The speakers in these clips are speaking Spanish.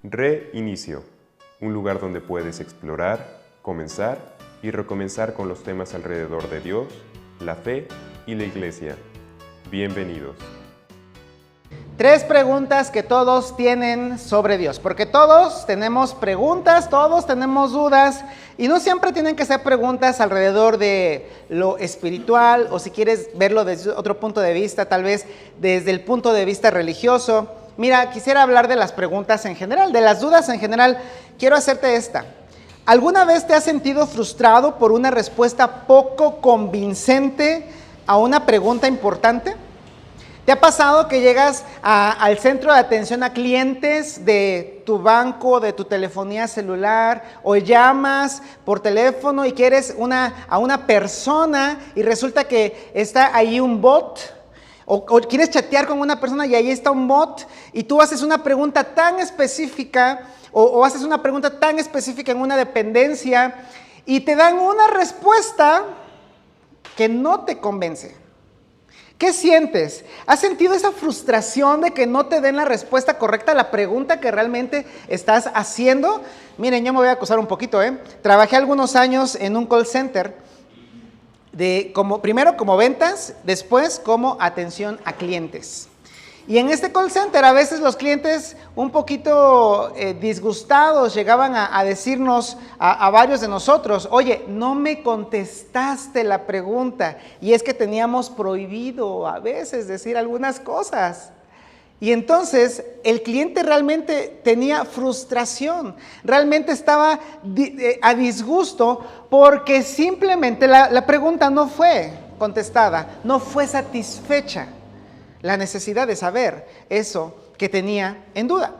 Reinicio, un lugar donde puedes explorar, comenzar y recomenzar con los temas alrededor de Dios, la fe y la iglesia. Bienvenidos. 3 preguntas que todos tienen sobre Dios, porque todos tenemos preguntas, todos tenemos dudas, y no siempre tienen que ser preguntas alrededor de lo espiritual, o si quieres verlo desde otro punto de vista, tal vez desde el punto de vista religioso. Mira, quisiera hablar de las preguntas en general, de las dudas en general. Quiero hacerte esta. ¿Alguna vez te has sentido frustrado por una respuesta poco convincente a una pregunta importante? ¿Te ha pasado que llegas al centro de atención a clientes de tu banco, de tu telefonía celular, o llamas por teléfono y quieres a una persona y resulta que está ahí un bot? O quieres chatear con una persona y ahí está un bot y tú haces una pregunta tan específica o haces una pregunta tan específica en una dependencia y te dan una respuesta que no te convence. ¿Qué sientes? ¿Has sentido esa frustración de que no te den la respuesta correcta a la pregunta que realmente estás haciendo? Miren, yo me voy a acusar un poquito, Trabajé algunos años en un call center, primero como ventas, después como atención a clientes. Y en este call center a veces los clientes un poquito disgustados llegaban a decirnos a varios de nosotros: oye, no me contestaste la pregunta. Y es que teníamos prohibido a veces decir algunas cosas. Y entonces el cliente realmente tenía frustración, realmente estaba a disgusto porque simplemente la pregunta no fue contestada, no fue satisfecha la necesidad de saber eso que tenía en duda.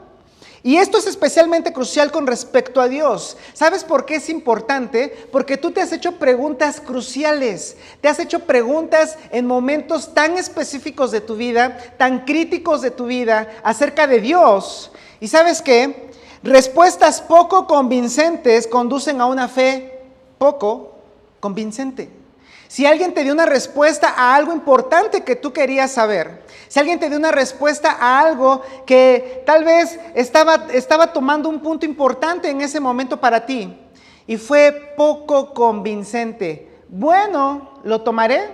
Y esto es especialmente crucial con respecto a Dios. ¿Sabes por qué es importante? Porque tú te has hecho preguntas cruciales, te has hecho preguntas en momentos tan específicos de tu vida, tan críticos de tu vida, acerca de Dios. ¿Y sabes qué? Respuestas poco convincentes conducen a una fe poco convincente. Si alguien te dio una respuesta a algo importante que tú querías saber, si alguien te dio una respuesta a algo que tal vez estaba tomando un punto importante en ese momento para ti y fue poco convincente, bueno, lo tomaré,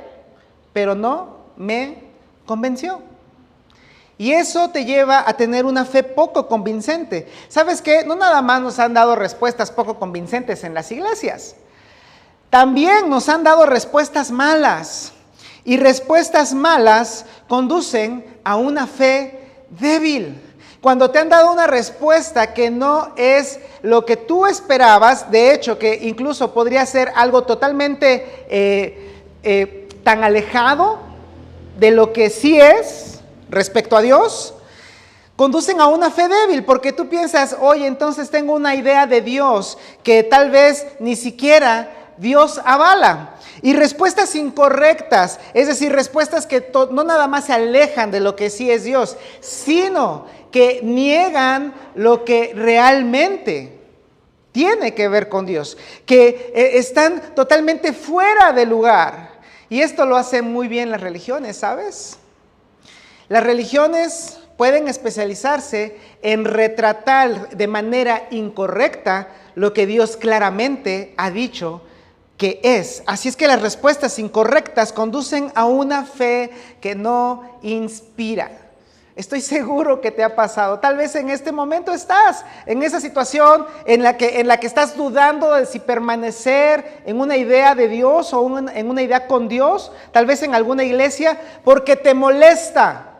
pero no me convenció. Y eso te lleva a tener una fe poco convincente. ¿Sabes qué? No nada más nos han dado respuestas poco convincentes en las iglesias. También nos han dado respuestas malas, y respuestas malas conducen a una fe débil. Cuando te han dado una respuesta que no es lo que tú esperabas, de hecho que incluso podría ser algo totalmente tan alejado de lo que sí es respecto a Dios, conducen a una fe débil, porque tú piensas: oye, entonces tengo una idea de Dios que tal vez ni siquiera Dios avala. Y respuestas incorrectas, es decir, respuestas que no nada más se alejan de lo que sí es Dios, sino que niegan lo que realmente tiene que ver con Dios, que están totalmente fuera de lugar. Y esto lo hacen muy bien las religiones, ¿sabes? Las religiones pueden especializarse en retratar de manera incorrecta lo que Dios claramente ha dicho que es. Así es que las respuestas incorrectas conducen a una fe que no inspira. Estoy seguro que te ha pasado. Tal vez en este momento estás en esa situación en la que estás dudando de si permanecer en una idea de Dios o en una idea con Dios, tal vez en alguna iglesia, porque te molesta.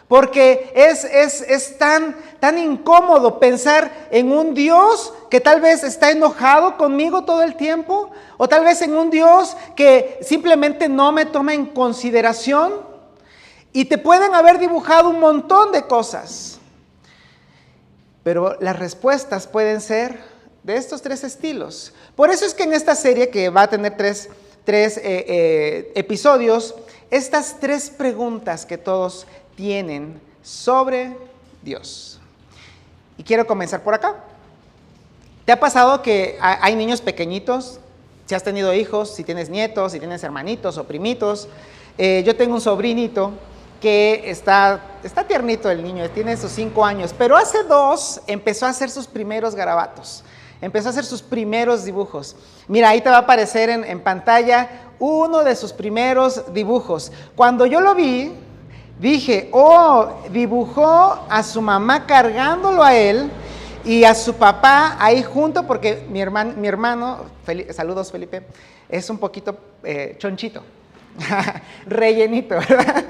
Porque es tan incómodo pensar en un Dios que tal vez está enojado conmigo todo el tiempo, o tal vez en un Dios que simplemente no me toma en consideración, y te pueden haber dibujado un montón de cosas. Pero las respuestas pueden ser de estos 3 estilos. Por eso es que en esta serie, que va a tener tres episodios, estas 3 preguntas que todos tienen sobre Dios. Y quiero comenzar por acá. ¿Te ha pasado que hay niños pequeñitos? Si has tenido hijos, si tienes nietos, si tienes hermanitos o primitos. Yo tengo un sobrinito que está tiernito el niño, tiene sus 5 años, pero hace 2 empezó a hacer sus primeros garabatos, empezó a hacer sus primeros dibujos. Mira, ahí te va a aparecer en pantalla uno de sus primeros dibujos. Cuando yo lo vi, dije, oh, dibujó a su mamá cargándolo a él y a su papá ahí junto, porque mi hermano, saludos Felipe, es un poquito chonchito. Rellenito, ¿verdad?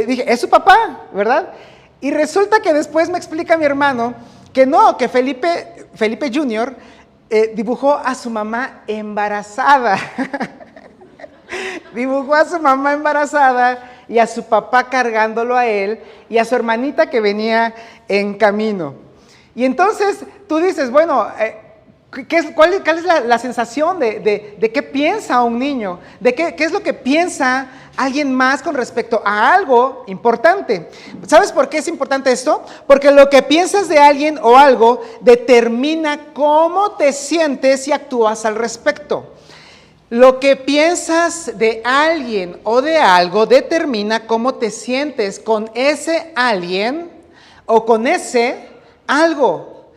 Dije, es su papá, ¿verdad? Y resulta que después me explica mi hermano que no, que Felipe Jr. Dibujó a su mamá embarazada. Dibujó a su mamá embarazada y a su papá cargándolo a él y a su hermanita que venía en camino. Y entonces tú dices, bueno, ¿cuál es la sensación de qué piensa un niño? ¿De qué es lo que piensa alguien más con respecto a algo importante? ¿Sabes por qué es importante esto? Porque lo que piensas de alguien o algo determina cómo te sientes y actúas al respecto. Lo que piensas de alguien o de algo determina cómo te sientes con ese alguien o con ese algo.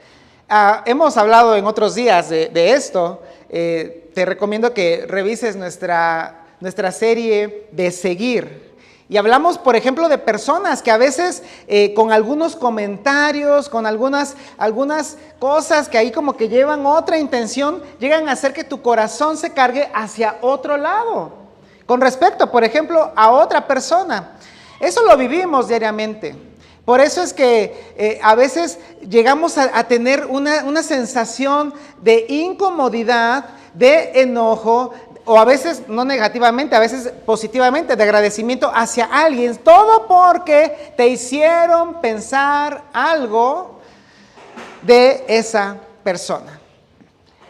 Hemos hablado en otros días de esto. Te recomiendo que revises nuestra serie de Seguir. Y hablamos, por ejemplo, de personas que a veces con algunos comentarios, con algunas cosas que ahí como que llevan otra intención, llegan a hacer que tu corazón se cargue hacia otro lado. Con respecto, por ejemplo, a otra persona. Eso lo vivimos diariamente. Por eso es que a veces llegamos a tener una sensación de incomodidad, de enojo, o a veces no negativamente, a veces positivamente, de agradecimiento hacia alguien, todo porque te hicieron pensar algo de esa persona.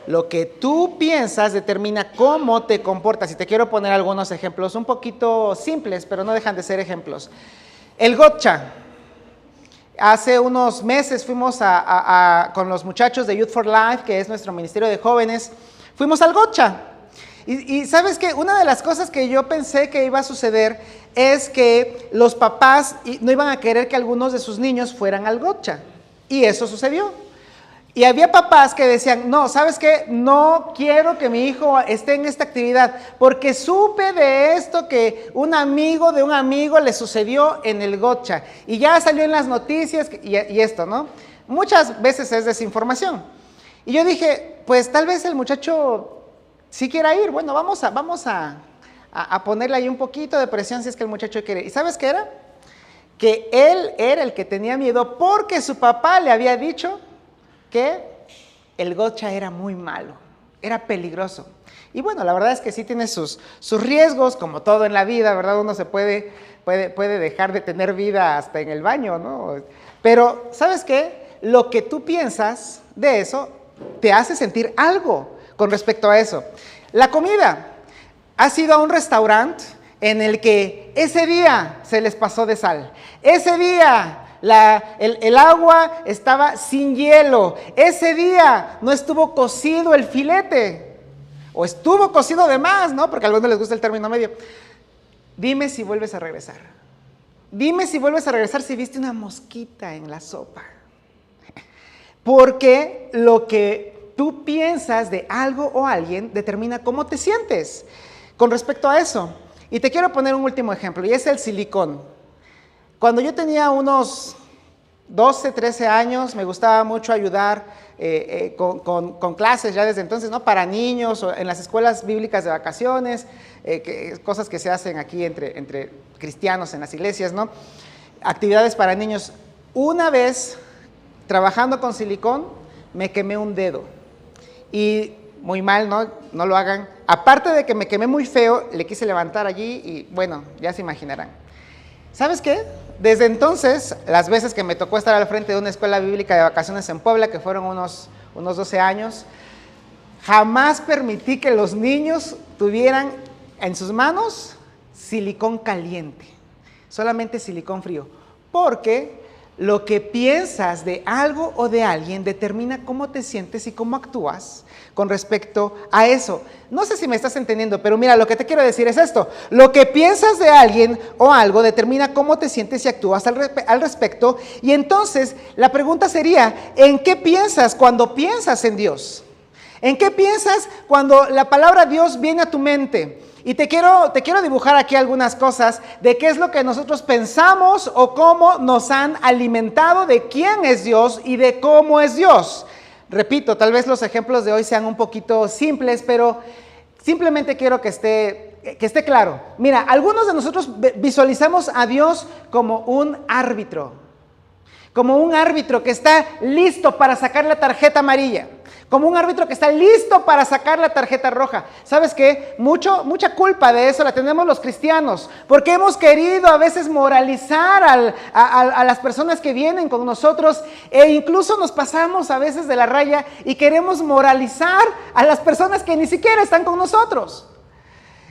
Lo que tú piensas determina cómo te comportas. Y te quiero poner algunos ejemplos un poquito simples, pero no dejan de ser ejemplos. El gotcha. Hace unos meses fuimos con los muchachos de Youth for Life, que es nuestro ministerio de jóvenes, fuimos al gotcha. Y ¿sabes qué? Una de las cosas que yo pensé que iba a suceder es que los papás no iban a querer que algunos de sus niños fueran al gotcha. Y eso sucedió. Y había papás que decían, no, ¿sabes qué? No quiero que mi hijo esté en esta actividad, porque supe de esto que un amigo de un amigo le sucedió en el gotcha. Y ya salió en las noticias y esto, ¿no? Muchas veces es desinformación. Y yo dije, pues tal vez el muchacho sí quiera ir. Bueno, vamos a ponerle ahí un poquito de presión si es que el muchacho quiere. ¿Y sabes qué era? Que él era el que tenía miedo porque su papá le había dicho que el gotcha era muy malo, era peligroso. Y bueno, la verdad es que sí tiene sus riesgos, como todo en la vida, ¿verdad? Uno se puede dejar de tener vida hasta en el baño, ¿no? Pero, ¿sabes qué? Lo que tú piensas de eso te hace sentir algo con respecto a eso. La comida. ¿Has ido a un restaurante en el que ese día se les pasó de sal? Ese día el agua estaba sin hielo. Ese día no estuvo cocido el filete. O estuvo cocido de más, ¿no? Porque a algunos les gusta el término medio. Dime si vuelves a regresar. Dime si vuelves a regresar si viste una mosquita en la sopa. Porque lo que tú piensas de algo o alguien determina cómo te sientes con respecto a eso. Y te quiero poner un último ejemplo, y es el silicón. Cuando yo tenía unos 12, 13 años, me gustaba mucho ayudar con clases ya desde entonces, ¿no? Para niños, o en las escuelas bíblicas de vacaciones, cosas que se hacen aquí entre cristianos en las iglesias, ¿no? Actividades para niños. Una vez, trabajando con silicón, me quemé un dedo. Y muy mal, ¿no? No lo hagan. Aparte de que me quemé muy feo, le quise levantar allí y bueno, ya se imaginarán. ¿Sabes qué? Desde entonces, las veces que me tocó estar al frente de una escuela bíblica de vacaciones en Puebla, que fueron unos 12 años, jamás permití que los niños tuvieran en sus manos silicón caliente, solamente silicón frío, porque Lo que piensas de algo o de alguien determina cómo te sientes y cómo actúas con respecto a eso. No sé si me estás entendiendo, pero mira, lo que te quiero decir es esto. Lo que piensas de alguien o algo determina cómo te sientes y actúas al respecto. Y entonces la pregunta sería, ¿en qué piensas cuando piensas en Dios? ¿En qué piensas cuando la palabra Dios viene a tu mente? Y te quiero dibujar aquí algunas cosas de qué es lo que nosotros pensamos o cómo nos han alimentado de quién es Dios y de cómo es Dios. Repito, tal vez los ejemplos de hoy sean un poquito simples, pero simplemente quiero que esté claro. Mira, algunos de nosotros visualizamos a Dios como un árbitro que está listo para sacar la tarjeta amarilla. Como un árbitro que está listo para sacar la tarjeta roja. ¿Sabes qué? Mucha culpa de eso la tenemos los cristianos, porque hemos querido a veces moralizar a las personas que vienen con nosotros, e incluso nos pasamos a veces de la raya y queremos moralizar a las personas que ni siquiera están con nosotros.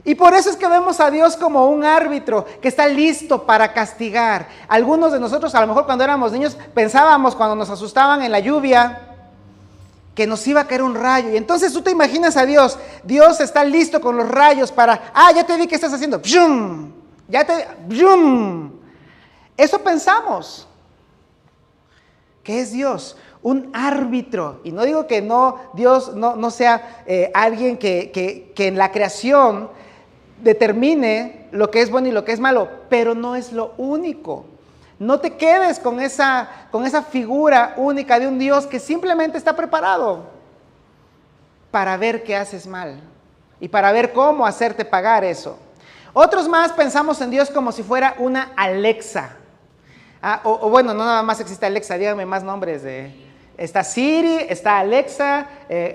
Y por eso es que vemos a Dios como un árbitro que está listo para castigar. Algunos de nosotros, a lo mejor cuando éramos niños, pensábamos cuando nos asustaban en la lluvia, que nos iba a caer un rayo. Y entonces tú te imaginas a Dios. Dios está listo con los rayos para, ya te vi que estás haciendo. ¡Pshum! ¡Pshum! Eso pensamos. ¿Qué es Dios? Un árbitro. Y no digo que Dios no sea alguien que en la creación determine lo que es bueno y lo que es malo, pero no es lo único. No te quedes con esa figura única de un Dios que simplemente está preparado para ver qué haces mal y para ver cómo hacerte pagar eso. Otros más pensamos en Dios como si fuera una Alexa. Bueno, no nada más existe Alexa, dígame más nombres. Está Siri, está Alexa,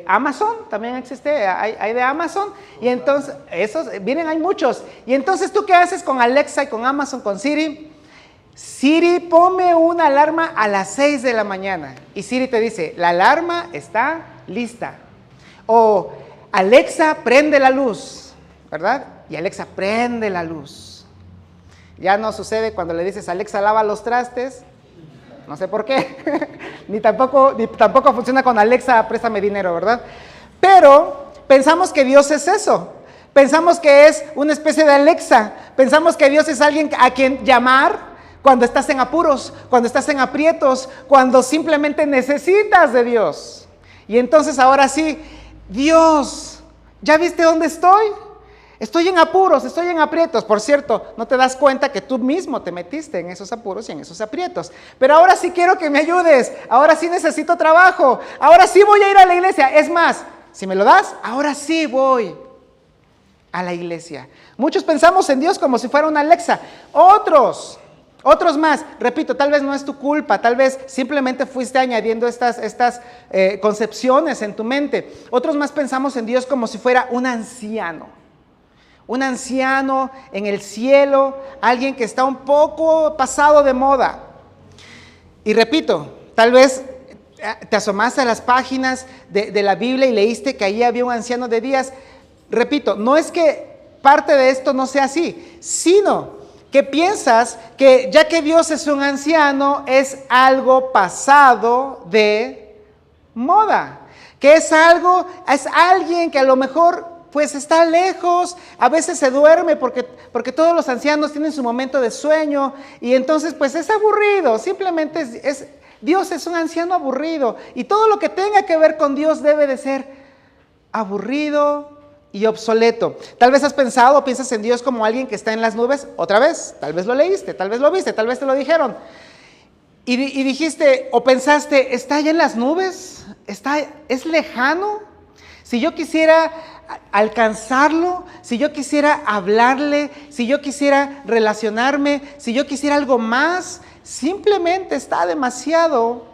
Amazon también existe, hay de Amazon. Y entonces, hay muchos. Y entonces, ¿tú qué haces con Alexa y con Amazon, con Siri? Siri, ponme una alarma a las 6 de la mañana. Y Siri te dice, la alarma está lista. O Alexa, prende la luz, ¿verdad? Y Alexa prende la luz. Ya no sucede cuando le dices, Alexa, lava los trastes. No sé por qué. ni tampoco funciona con Alexa, préstame dinero, ¿verdad? Pero pensamos que Dios es eso. Pensamos que es una especie de Alexa. Pensamos que Dios es alguien a quien llamar cuando estás en apuros, cuando estás en aprietos, cuando simplemente necesitas de Dios. Y entonces ahora sí, Dios, ¿ya viste dónde estoy? Estoy en apuros, estoy en aprietos. Por cierto, no te das cuenta que tú mismo te metiste en esos apuros y en esos aprietos. Pero ahora sí quiero que me ayudes, ahora sí necesito trabajo, ahora sí voy a ir a la iglesia. Es más, si me lo das, ahora sí voy a la iglesia. Muchos pensamos en Dios como si fuera una Alexa. Otros más, repito, tal vez no es tu culpa, tal vez simplemente fuiste añadiendo estas concepciones en tu mente. Otros más pensamos en Dios como si fuera un anciano en el cielo, alguien que está un poco pasado de moda. Y repito, tal vez te asomaste a las páginas de la Biblia y leíste que allí había un anciano de días. Repito, no es que parte de esto no sea así, sino que piensas que ya que Dios es un anciano, es algo pasado de moda, que es alguien que a lo mejor pues está lejos, a veces se duerme porque todos los ancianos tienen su momento de sueño y entonces pues es aburrido, simplemente Dios es un anciano aburrido y todo lo que tenga que ver con Dios debe de ser aburrido y obsoleto. Tal vez has pensado o piensas en Dios como alguien que está en las nubes, otra vez, tal vez lo leíste, tal vez lo viste, tal vez te lo dijeron. Y dijiste o pensaste, ¿está allá en las nubes? ¿Es lejano? Si yo quisiera alcanzarlo, si yo quisiera hablarle, si yo quisiera relacionarme, si yo quisiera algo más, simplemente está demasiado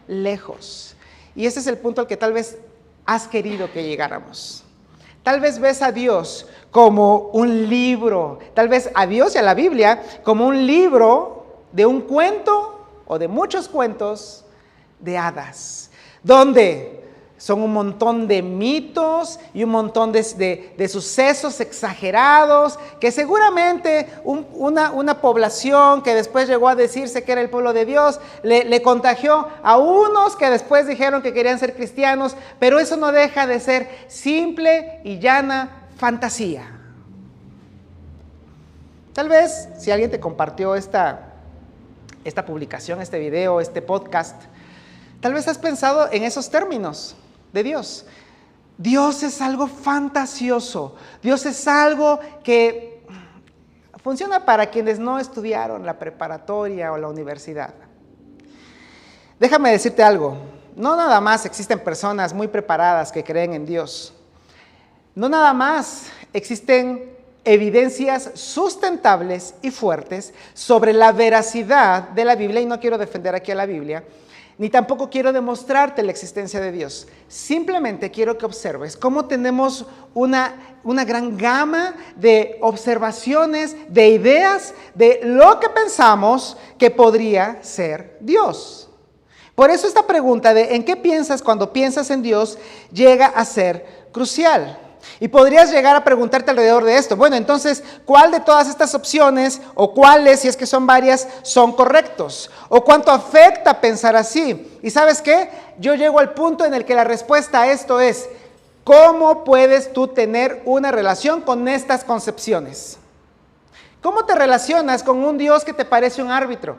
lejos. Y ese es el punto al que tal vez has querido que llegáramos. Tal vez ves a Dios como un libro, tal vez a Dios y a la Biblia como un libro de un cuento o de muchos cuentos de hadas, donde Son un montón de mitos y un montón de sucesos exagerados que seguramente una población que después llegó a decirse que era el pueblo de Dios le contagió a unos que después dijeron que querían ser cristianos, pero eso no deja de ser simple y llana fantasía. Tal vez si alguien te compartió esta publicación, este video, este podcast, tal vez has pensado en esos términos de Dios. Dios es algo fantasioso. Dios es algo que funciona para quienes no estudiaron la preparatoria o la universidad. Déjame decirte algo. No nada más existen personas muy preparadas que creen en Dios. No nada más existen evidencias sustentables y fuertes sobre la veracidad de la Biblia, y no quiero defender aquí a la Biblia, ni tampoco quiero demostrarte la existencia de Dios. Simplemente quiero que observes cómo tenemos una gran gama de observaciones, de ideas, de lo que pensamos que podría ser Dios. Por eso esta pregunta de ¿en qué piensas cuando piensas en Dios? Llega a ser crucial. Y podrías llegar a preguntarte alrededor de esto. Bueno, entonces, ¿cuál de todas estas opciones o cuáles, si es que son varias, son correctos? ¿O cuánto afecta pensar así? ¿Y sabes qué? Yo llego al punto en el que la respuesta a esto es, ¿cómo puedes tú tener una relación con estas concepciones? ¿Cómo te relacionas con un Dios que te parece un árbitro?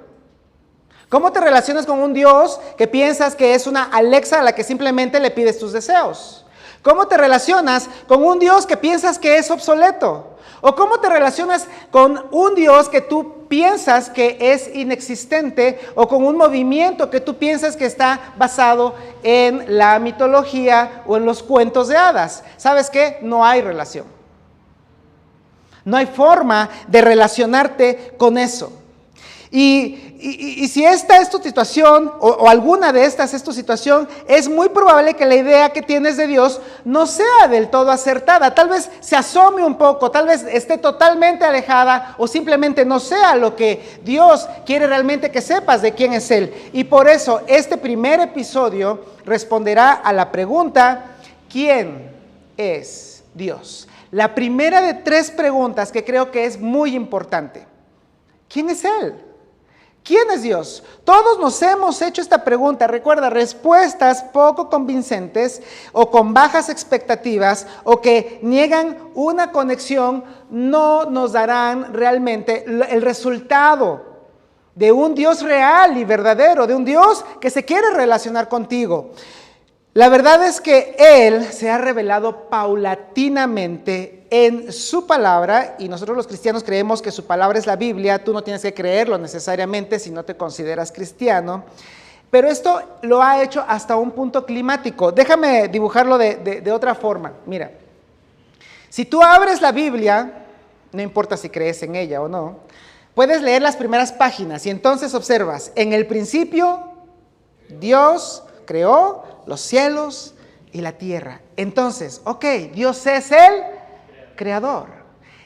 ¿Cómo te relacionas con un Dios que piensas que es una Alexa a la que simplemente le pides tus deseos? ¿Cómo te relacionas con un Dios que piensas que es obsoleto? ¿O cómo te relacionas con un Dios que tú piensas que es inexistente? ¿O con un movimiento que tú piensas que está basado en la mitología o en los cuentos de hadas? ¿Sabes qué? No hay relación. No hay forma de relacionarte con eso. Y si esta es tu situación, o alguna de estas es tu situación, es muy probable que la idea que tienes de Dios no sea del todo acertada. Tal vez se asome un poco, tal vez esté totalmente alejada, o simplemente no sea lo que Dios quiere realmente que sepas de quién es Él. Y por eso este primer episodio responderá a la pregunta, ¿quién es Dios? La primera de 3 preguntas que creo que es muy importante. ¿Quién es Él? ¿Quién es Dios? Todos nos hemos hecho esta pregunta. Recuerda, respuestas poco convincentes o con bajas expectativas o que niegan una conexión no nos darán realmente el resultado de un Dios real y verdadero, de un Dios que se quiere relacionar contigo. La verdad es que Él se ha revelado paulatinamente en su palabra, y nosotros los cristianos creemos que su palabra es la Biblia. Tú no tienes que creerlo necesariamente si no te consideras cristiano, pero esto lo ha hecho hasta un punto climático. Déjame dibujarlo de otra forma. Mira, si tú abres la Biblia, no importa si crees en ella o no, puedes leer las primeras páginas y entonces observas, en el principio Dios creó los cielos y la tierra. Entonces, Dios es el creador.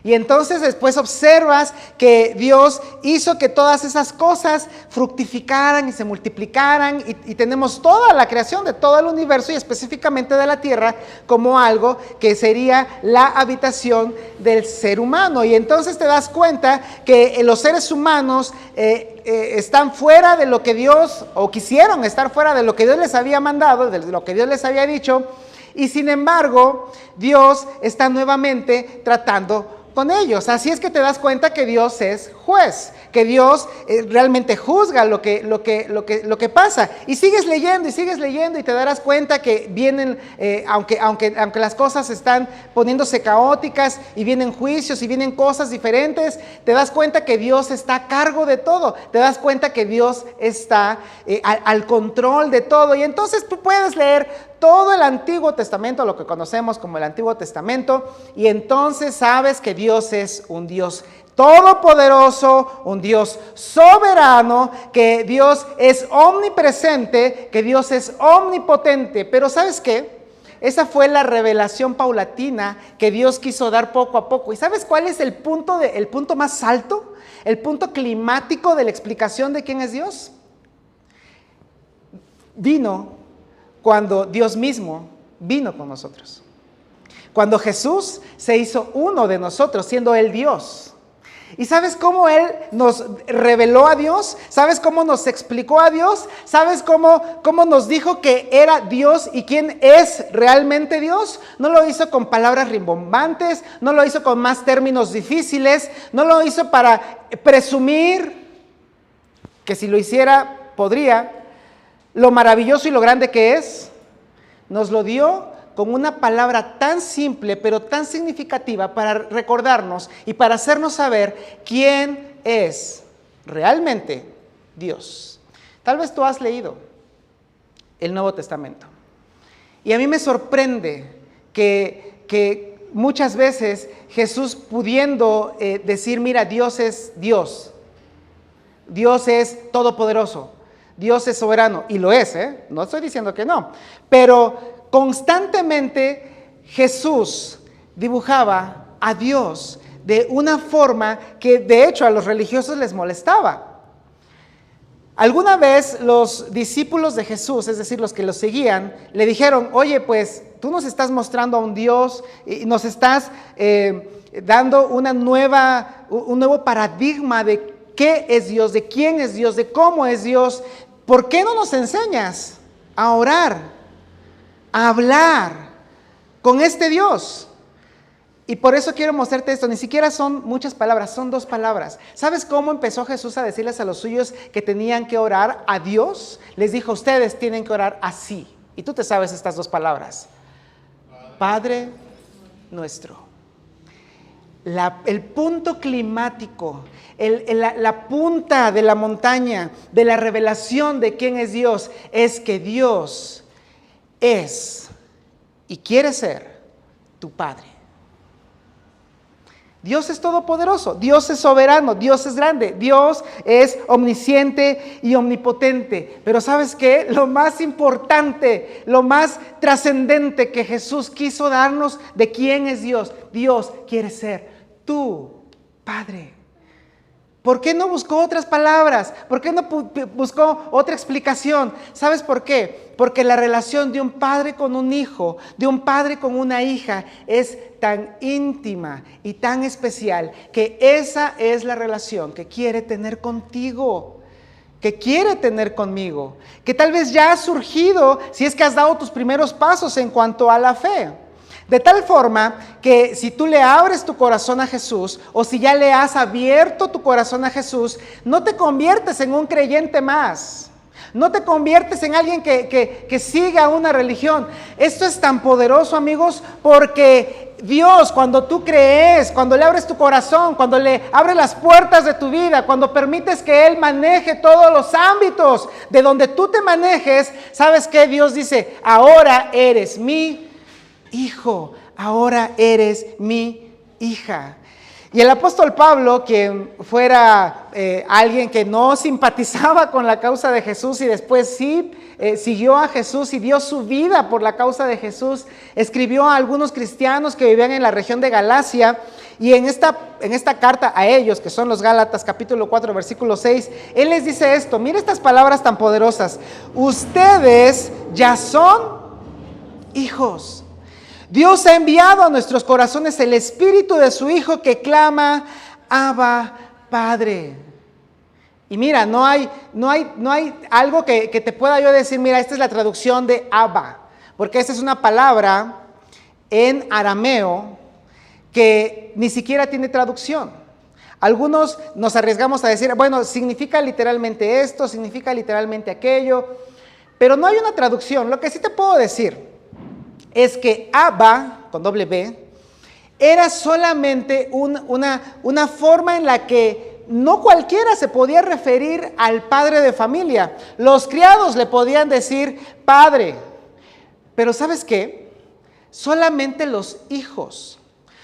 Y entonces después observas que Dios hizo que todas esas cosas fructificaran y se multiplicaran y tenemos toda la creación de todo el universo y específicamente de la tierra como algo que sería la habitación del ser humano. Y entonces te das cuenta que los seres humanos están fuera de lo que Dios, o quisieron estar fuera de lo que Dios les había mandado, de lo que Dios les había dicho, y sin embargo Dios está nuevamente tratando con ellos. Así es que te das cuenta que Dios es juez, que Dios realmente juzga lo que pasa. Y sigues leyendo y te darás cuenta que vienen, aunque las cosas están poniéndose caóticas y vienen juicios y vienen cosas diferentes, te das cuenta que Dios está a cargo de todo, te das cuenta que Dios está al control de todo. Y entonces tú puedes leer todo el Antiguo Testamento, lo que conocemos como el Antiguo Testamento, y entonces sabes que Dios es un Dios todopoderoso, un Dios soberano, que Dios es omnipresente, que Dios es omnipotente. Pero ¿sabes qué? Esa fue la revelación paulatina que Dios quiso dar poco a poco. ¿Y sabes cuál es el punto más alto? El punto climático de la explicación de quién es Dios. Vino cuando Dios mismo vino con nosotros. Cuando Jesús se hizo uno de nosotros, siendo Él Dios. ¿Y sabes cómo Él nos reveló a Dios? ¿Sabes cómo nos explicó a Dios? ¿Sabes cómo nos dijo que era Dios y quién es realmente Dios? No lo hizo con palabras rimbombantes, no lo hizo con más términos difíciles, no lo hizo para presumir, que si lo hiciera podría, lo maravilloso y lo grande que es. Nos lo dio con una palabra tan simple, pero tan significativa para recordarnos y para hacernos saber quién es realmente Dios. Tal vez tú has leído el Nuevo Testamento. Y a mí me sorprende que muchas veces Jesús pudiendo decir, mira, Dios es Dios. Dios es todopoderoso. Dios es soberano. Y lo es, no estoy diciendo que no. Pero constantemente Jesús dibujaba a Dios de una forma que de hecho a los religiosos les molestaba. Alguna vez los discípulos de Jesús, es decir, los que lo seguían, le dijeron, oye, pues tú nos estás mostrando a un Dios y nos estás dando un nuevo paradigma de qué es Dios, de quién es Dios, de cómo es Dios. ¿Por qué no nos enseñas a orar, a hablar con este Dios? Y por eso quiero mostrarte esto. Ni siquiera son muchas palabras, son 2 palabras. ¿Sabes cómo empezó Jesús a decirles a los suyos que tenían que orar a Dios? Les dijo, ustedes tienen que orar así. Y tú te sabes estas 2 palabras. Padre nuestro. El punto climático, la punta de la montaña, de la revelación de quién es Dios, es que Dios es y quiere ser tu Padre. Dios es todopoderoso, Dios es soberano, Dios es grande, Dios es omnisciente y omnipotente. Pero ¿sabes qué? Lo más importante, lo más trascendente que Jesús quiso darnos de quién es Dios. Dios quiere ser tu Padre. ¿Por qué no buscó otras palabras? ¿Por qué no buscó otra explicación? ¿Sabes por qué? Porque la relación de un padre con un hijo, de un padre con una hija, es tan íntima y tan especial que esa es la relación que quiere tener contigo, que quiere tener conmigo, que tal vez ya ha surgido si es que has dado tus primeros pasos en cuanto a la fe. De tal forma que si tú le abres tu corazón a Jesús o si ya le has abierto tu corazón a Jesús, no te conviertes en un creyente más. No te conviertes en alguien que siga una religión. Esto es tan poderoso, amigos, porque Dios, cuando tú crees, cuando le abres tu corazón, cuando le abres las puertas de tu vida, cuando permites que Él maneje todos los ámbitos de donde tú te manejes, ¿sabes qué? Dios dice, ahora eres mi hijo, ahora eres mi hija. Y el apóstol Pablo, quien fuera alguien que no simpatizaba con la causa de Jesús y después sí siguió a Jesús y dio su vida por la causa de Jesús, escribió a algunos cristianos que vivían en la región de Galacia, y en esta carta a ellos, que son los Gálatas, capítulo 4, versículo 6, él les dice esto, mira estas palabras tan poderosas: ustedes ya son hijos. Dios ha enviado a nuestros corazones el Espíritu de su Hijo que clama, Abba, Padre. Y mira, no hay algo que te pueda yo decir, mira, esta es la traducción de Abba, porque esta es una palabra en arameo que ni siquiera tiene traducción. Algunos nos arriesgamos a decir, bueno, significa literalmente esto, significa literalmente aquello, pero no hay una traducción. Lo que sí te puedo decir es que Abba, con doble B, era solamente una forma en la que no cualquiera se podía referir al padre de familia. Los criados le podían decir padre, pero ¿sabes qué? Solamente los hijos,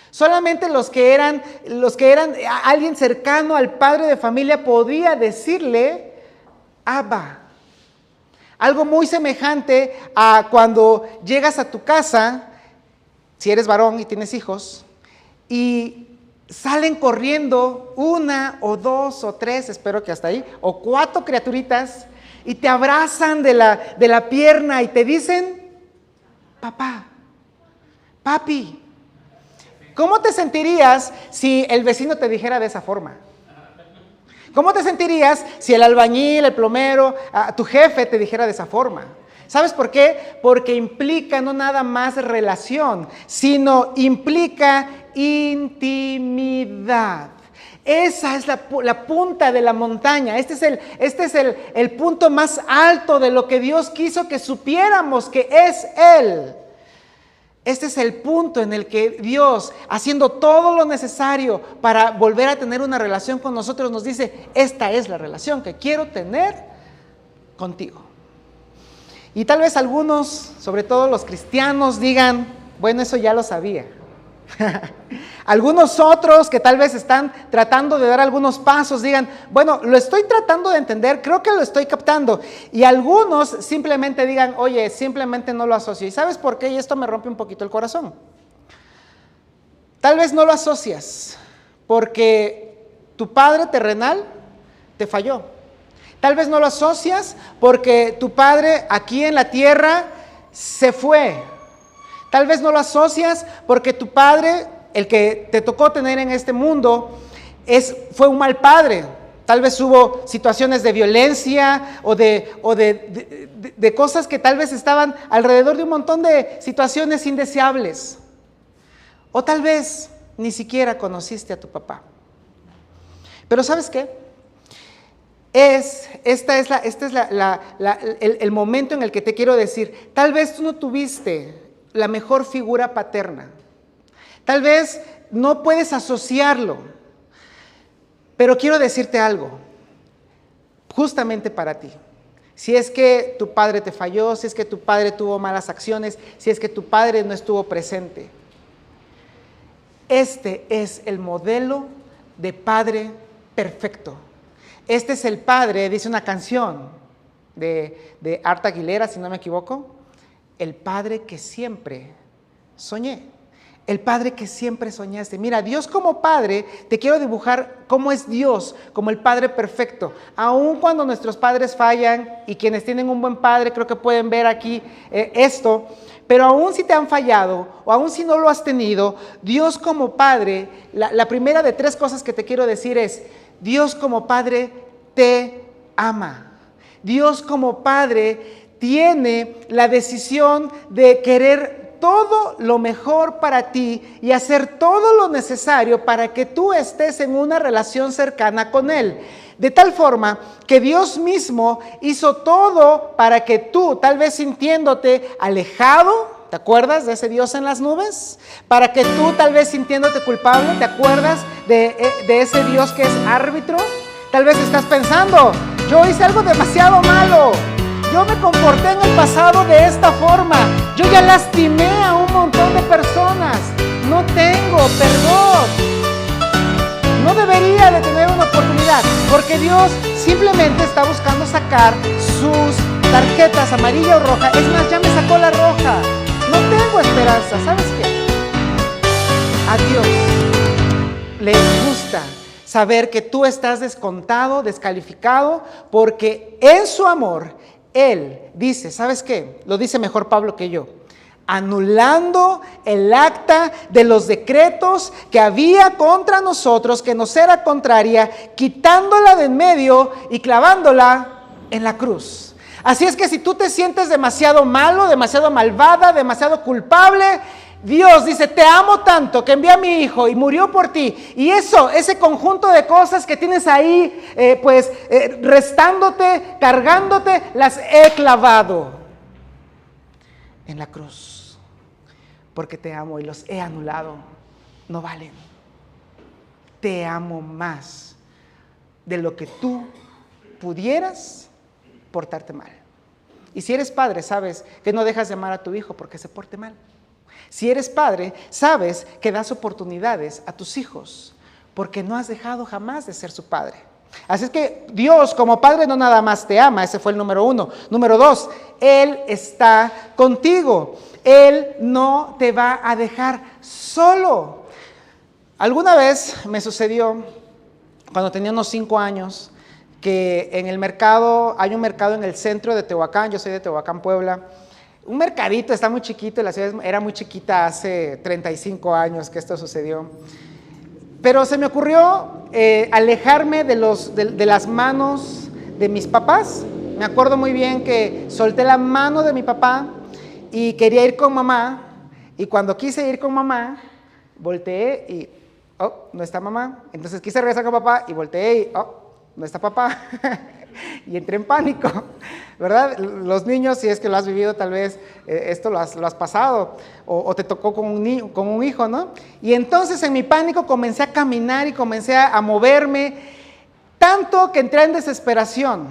solamente los que eran alguien cercano al padre de familia podía decirle Abba. Algo muy semejante a cuando llegas a tu casa, si eres varón y tienes hijos, y salen corriendo 1 o 2 o 3, espero que hasta ahí, o 4 criaturitas, y te abrazan de la pierna y te dicen, papá, papi. ¿Cómo te sentirías si el vecino te dijera de esa forma? ¿Cómo te sentirías si el albañil, el plomero, tu jefe te dijera de esa forma? ¿Sabes por qué? Porque implica no nada más relación, sino implica intimidad. Esa es la punta de la montaña. Este es el punto más alto de lo que Dios quiso que supiéramos que es Él. Este es el punto en el que Dios, haciendo todo lo necesario para volver a tener una relación con nosotros, nos dice, esta es la relación que quiero tener contigo. Y tal vez algunos, sobre todo los cristianos, digan, bueno, eso ya lo sabía. Algunos otros que tal vez están tratando de dar algunos pasos, digan, bueno, lo estoy tratando de entender, creo que lo estoy captando. Y algunos simplemente digan, oye, simplemente no lo asocio. ¿Y sabes por qué? Y esto me rompe un poquito el corazón. Tal vez no lo asocias porque tu padre terrenal te falló. Tal vez no lo asocias porque tu padre aquí en la tierra se fue. Tal vez no lo asocias porque tu padre, el que te tocó tener en este mundo, fue un mal padre. Tal vez hubo situaciones de violencia o de cosas que tal vez estaban alrededor de un montón de situaciones indeseables. O tal vez ni siquiera conociste a tu papá. Pero ¿sabes qué? Este es el momento en el que te quiero decir, tal vez tú no tuviste la mejor figura paterna. Tal vez no puedes asociarlo, pero quiero decirte algo, justamente para ti. Si es que tu padre te falló, si es que tu padre tuvo malas acciones, si es que tu padre no estuvo presente, este es el modelo de padre perfecto. Este es el padre, dice una canción de Arta Aguilera, si no me equivoco, el padre que siempre soñé, el padre que siempre soñaste. Mira, Dios como padre, te quiero dibujar cómo es Dios, como el padre perfecto. Aun cuando nuestros padres fallan, y quienes tienen un buen padre creo que pueden ver aquí esto, pero aun si te han fallado, o aun si no lo has tenido, Dios como padre, la primera de 3 cosas que te quiero decir es, Dios como padre te ama. Dios como padre tiene la decisión de querer todo lo mejor para ti y hacer todo lo necesario para que tú estés en una relación cercana con Él. De tal forma que Dios mismo hizo todo para que tú, tal vez sintiéndote alejado, ¿te acuerdas de ese Dios en las nubes? Para que tú, tal vez sintiéndote culpable, ¿te acuerdas de ese Dios que es árbitro? Tal vez estás pensando, yo hice algo demasiado malo. Yo me comporté en el pasado de esta forma. Yo ya lastimé a un montón de personas. No tengo perdón. No debería de tener una oportunidad, porque Dios simplemente está buscando sacar sus tarjetas amarilla o roja. Es más, ya me sacó la roja. No tengo esperanza. ¿Sabes qué? A Dios le gusta saber que tú estás descontado, descalificado, porque en su amor Él dice, ¿sabes qué? Lo dice mejor Pablo que yo. Anulando el acta de los decretos que había contra nosotros, que nos era contraria, quitándola de en medio y clavándola en la cruz. Así es que si tú te sientes demasiado malo, demasiado malvada, demasiado culpable, Dios dice, te amo tanto que envié a mi hijo y murió por ti. Y ese conjunto de cosas que tienes ahí, restándote, cargándote, las he clavado en la cruz. Porque te amo y los he anulado. No valen. Te amo más de lo que tú pudieras portarte mal. Y si eres padre, sabes que no dejas de amar a tu hijo porque se porte mal. Si eres padre, sabes que das oportunidades a tus hijos porque no has dejado jamás de ser su padre. Así es que Dios como padre no nada más te ama, ese fue el número 1. Número 2, Él está contigo. Él no te va a dejar solo. Alguna vez me sucedió, cuando tenía unos 5 años, que en el mercado, hay un mercado en el centro de Tehuacán, yo soy de Tehuacán, Puebla, un mercadito, está muy chiquito, la ciudad era muy chiquita hace 35 años que esto sucedió, pero se me ocurrió alejarme de las manos de mis papás. Me acuerdo muy bien que solté la mano de mi papá y quería ir con mamá, y cuando quise ir con mamá, volteé y, oh, no está mamá. Entonces quise regresar con papá y volteé y, oh, no está papá. Y entré en pánico, ¿verdad? Los niños, si es que lo has vivido, tal vez esto lo has pasado, o te tocó con un hijo, ¿no? Y entonces en mi pánico comencé a caminar y comencé a moverme, tanto que entré en desesperación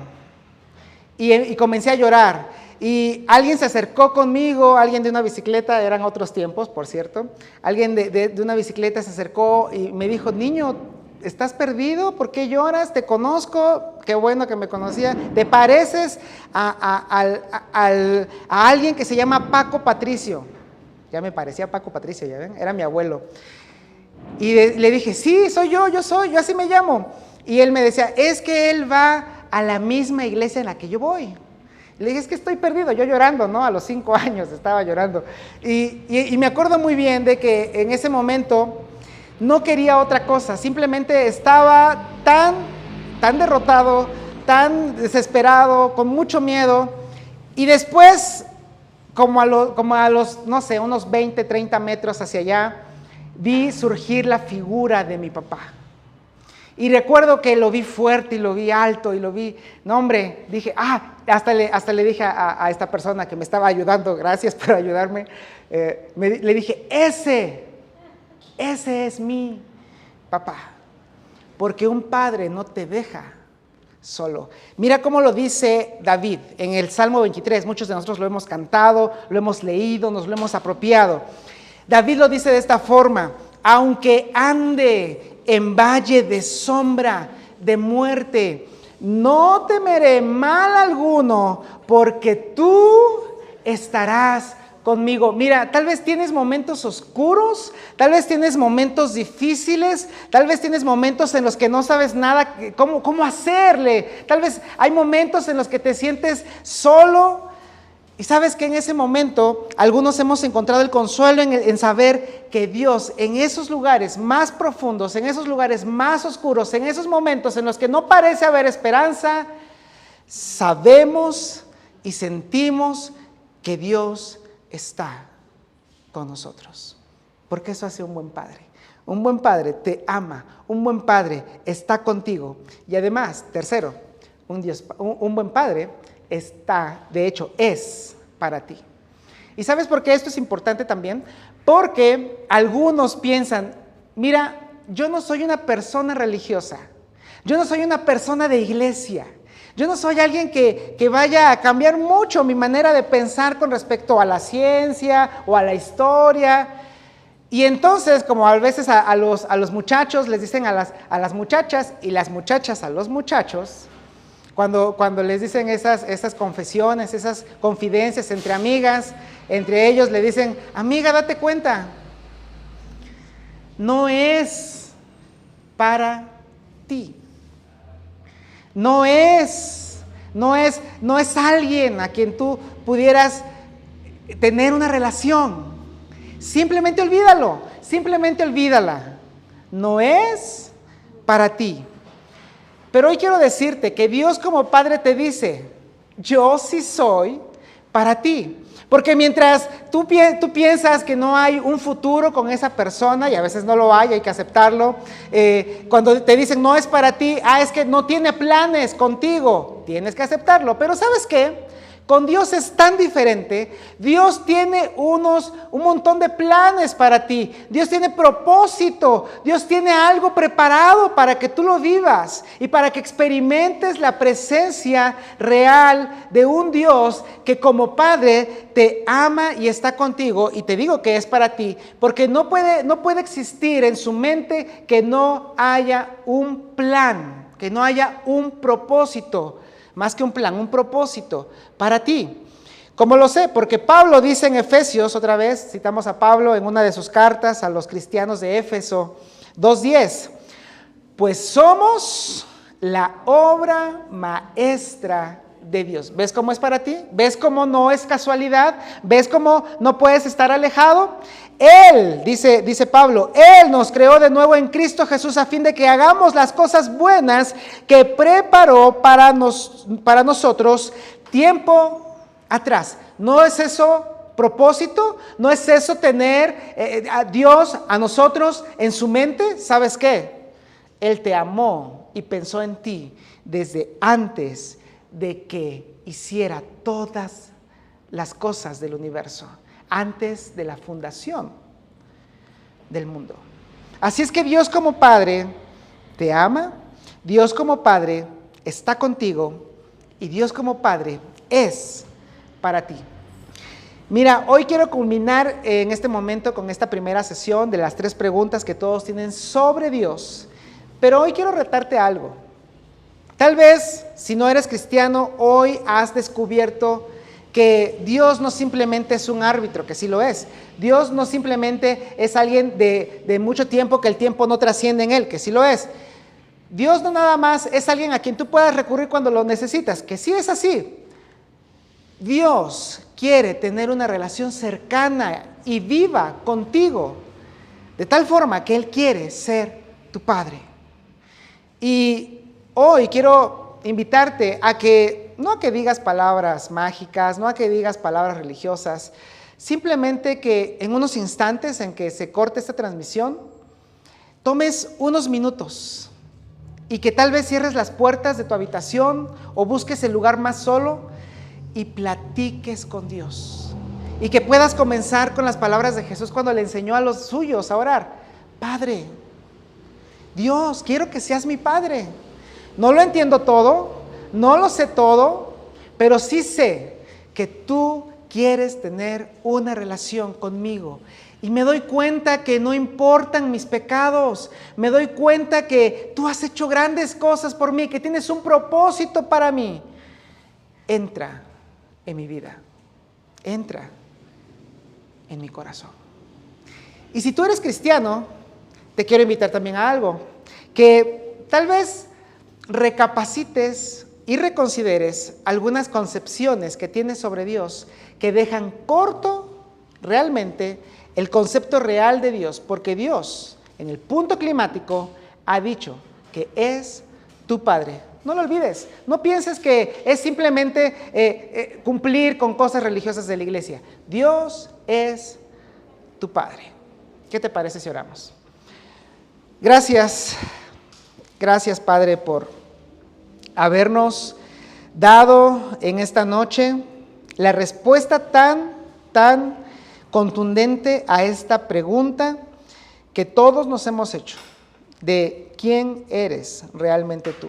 y comencé a llorar. Y alguien se acercó conmigo, alguien de una bicicleta, eran otros tiempos, por cierto, alguien de una bicicleta se acercó y me dijo: niño, ¿estás perdido? ¿Por qué lloras? Te conozco, qué bueno que me conocía, te pareces a alguien que se llama Paco Patricio. Ya me parecía Paco Patricio, ya ven, era mi abuelo. Y le dije: sí, soy yo así me llamo. Y él me decía: es que él va a la misma iglesia en la que yo voy. Le dije: es que estoy perdido, yo llorando, ¿no? A los 5 años estaba llorando. Y me acuerdo muy bien de que en ese momento no quería otra cosa, simplemente estaba tan derrotado, tan desesperado, con mucho miedo. Y después, como a los, no sé, unos 20, 30 metros hacia allá, vi surgir la figura de mi papá. Y recuerdo que lo vi fuerte y lo vi alto y lo vi, no hombre, dije, hasta le dije a esta persona que me estaba ayudando, gracias por ayudarme, le dije: ese es mi papá, porque un padre no te deja solo. Mira cómo lo dice David en el Salmo 23, muchos de nosotros lo hemos cantado, lo hemos leído, nos lo hemos apropiado. David lo dice de esta forma: aunque ande en valle de sombra de muerte, no temeré mal alguno, porque tú estarás conmigo. Mira, tal vez tienes momentos oscuros, tal vez tienes momentos difíciles, tal vez tienes momentos en los que no sabes nada, cómo hacerle, tal vez hay momentos en los que te sientes solo. Y sabes que en ese momento algunos hemos encontrado el consuelo en saber que Dios, en esos lugares más profundos, en esos lugares más oscuros, en esos momentos en los que no parece haber esperanza, sabemos y sentimos que Dios está con nosotros. Porque eso hace un buen padre. Un buen padre te ama, un buen padre está contigo. Y además, tercero, un buen padre está, de hecho, es para ti. ¿Y sabes por qué esto es importante también? Porque algunos piensan: mira, yo no soy una persona religiosa, yo no soy una persona de iglesia, yo no soy alguien que vaya a cambiar mucho mi manera de pensar con respecto a la ciencia o a la historia. Y entonces, como a veces a los muchachos les dicen a las muchachas, y las muchachas a los muchachos, cuando les dicen esas confesiones, esas confidencias entre amigas, entre ellos le dicen: amiga, date cuenta, no es para ti. No es alguien a quien tú pudieras tener una relación. Simplemente olvídalo, simplemente olvídala. No es para ti. Pero hoy quiero decirte que Dios como Padre te dice: yo sí soy para ti. Porque mientras tú piensas que no hay un futuro con esa persona, y a veces no lo hay que aceptarlo, cuando te dicen no es para ti, es que no tiene planes contigo, tienes que aceptarlo. Pero ¿sabes qué? Con Dios es tan diferente. Dios tiene un montón de planes para ti. Dios tiene propósito. Dios tiene algo preparado para que tú lo vivas y para que experimentes la presencia real de un Dios que como Padre te ama y está contigo. Y te digo que es para ti, porque no puede existir en su mente que no haya un plan, que no haya un propósito. Más que un plan, un propósito para ti. ¿Cómo lo sé? Porque Pablo dice en Efesios, otra vez, citamos a Pablo en una de sus cartas a los cristianos de Éfeso 2:10, pues somos la obra maestra de Dios. ¿Ves cómo es para ti? ¿Ves cómo no es casualidad? ¿Ves cómo no puedes estar alejado? Él, dice Pablo, Él nos creó de nuevo en Cristo Jesús a fin de que hagamos las cosas buenas que preparó para nosotros tiempo atrás. ¿No es eso propósito? ¿No es eso tener a Dios, a nosotros en su mente? ¿Sabes qué? Él te amó y pensó en ti desde antes de que hiciera todas las cosas del universo, antes de la fundación del mundo. Así es que Dios como Padre te ama, Dios como Padre está contigo y Dios como Padre es para ti. Mira, hoy quiero culminar en este momento con esta primera sesión de las 3 preguntas que todos tienen sobre Dios, pero hoy quiero retarte algo. Tal vez, si no eres cristiano, hoy has descubierto que Dios no simplemente es un árbitro, que sí lo es. Dios no simplemente es alguien de mucho tiempo, que el tiempo no trasciende en Él, que sí lo es. Dios no nada más es alguien a quien tú puedas recurrir cuando lo necesitas, que sí es así. Dios quiere tener una relación cercana y viva contigo, de tal forma que Él quiere ser tu Padre. Y hoy quiero invitarte a que, no a que digas palabras mágicas, no a que digas palabras religiosas, simplemente que en unos instantes en que se corte esta transmisión, tomes unos minutos y que tal vez cierres las puertas de tu habitación o busques el lugar más solo y platiques con Dios. Y que puedas comenzar con las palabras de Jesús cuando le enseñó a los suyos a orar. Padre, Dios, quiero que seas mi Padre. No lo entiendo todo, no lo sé todo, pero sí sé que tú quieres tener una relación conmigo. Y me doy cuenta que no importan mis pecados, me doy cuenta que tú has hecho grandes cosas por mí, que tienes un propósito para mí. Entra en mi vida, entra en mi corazón. Y si tú eres cristiano, te quiero invitar también a algo, que tal vez recapacites y reconsideres algunas concepciones que tienes sobre Dios que dejan corto realmente el concepto real de Dios, porque Dios en el punto climático ha dicho que es tu Padre. No lo olvides, no pienses que es simplemente cumplir con cosas religiosas de la iglesia. Dios es tu Padre. ¿Qué te parece si oramos? Gracias Padre por habernos dado en esta noche la respuesta tan contundente a esta pregunta que todos nos hemos hecho, de quién eres realmente tú.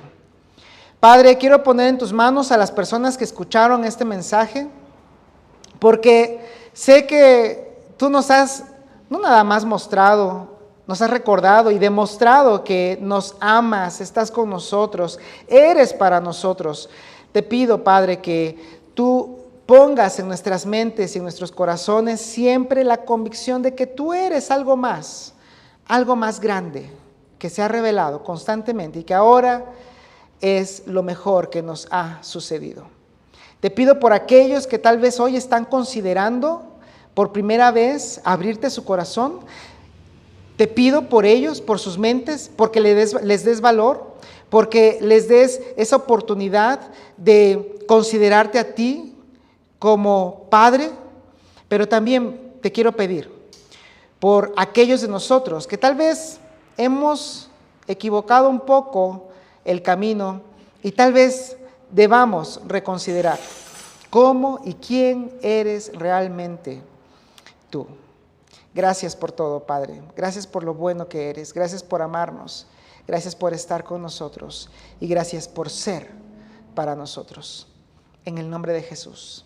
Padre, quiero poner en tus manos a las personas que escucharon este mensaje, porque sé que tú nos has no nada más mostrado, nos has recordado y demostrado que nos amas, estás con nosotros, eres para nosotros. Te pido, Padre, que tú pongas en nuestras mentes y en nuestros corazones siempre la convicción de que tú eres algo más grande, que se ha revelado constantemente y que ahora es lo mejor que nos ha sucedido. Te pido por aquellos que tal vez hoy están considerando por primera vez abrirte su corazón. Te pido por ellos, por sus mentes, porque les des valor, porque les des esa oportunidad de considerarte a ti como Padre, pero también te quiero pedir por aquellos de nosotros que tal vez hemos equivocado un poco el camino y tal vez debamos reconsiderar cómo y quién eres realmente tú. Gracias por todo, Padre. Gracias por lo bueno que eres. Gracias por amarnos. Gracias por estar con nosotros. Y gracias por ser para nosotros. En el nombre de Jesús.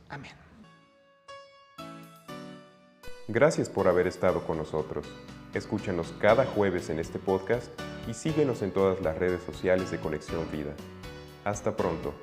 Amén. Gracias por haber estado con nosotros. Escúchanos cada jueves en este podcast y síguenos en todas las redes sociales de Conexión Vida. Hasta pronto.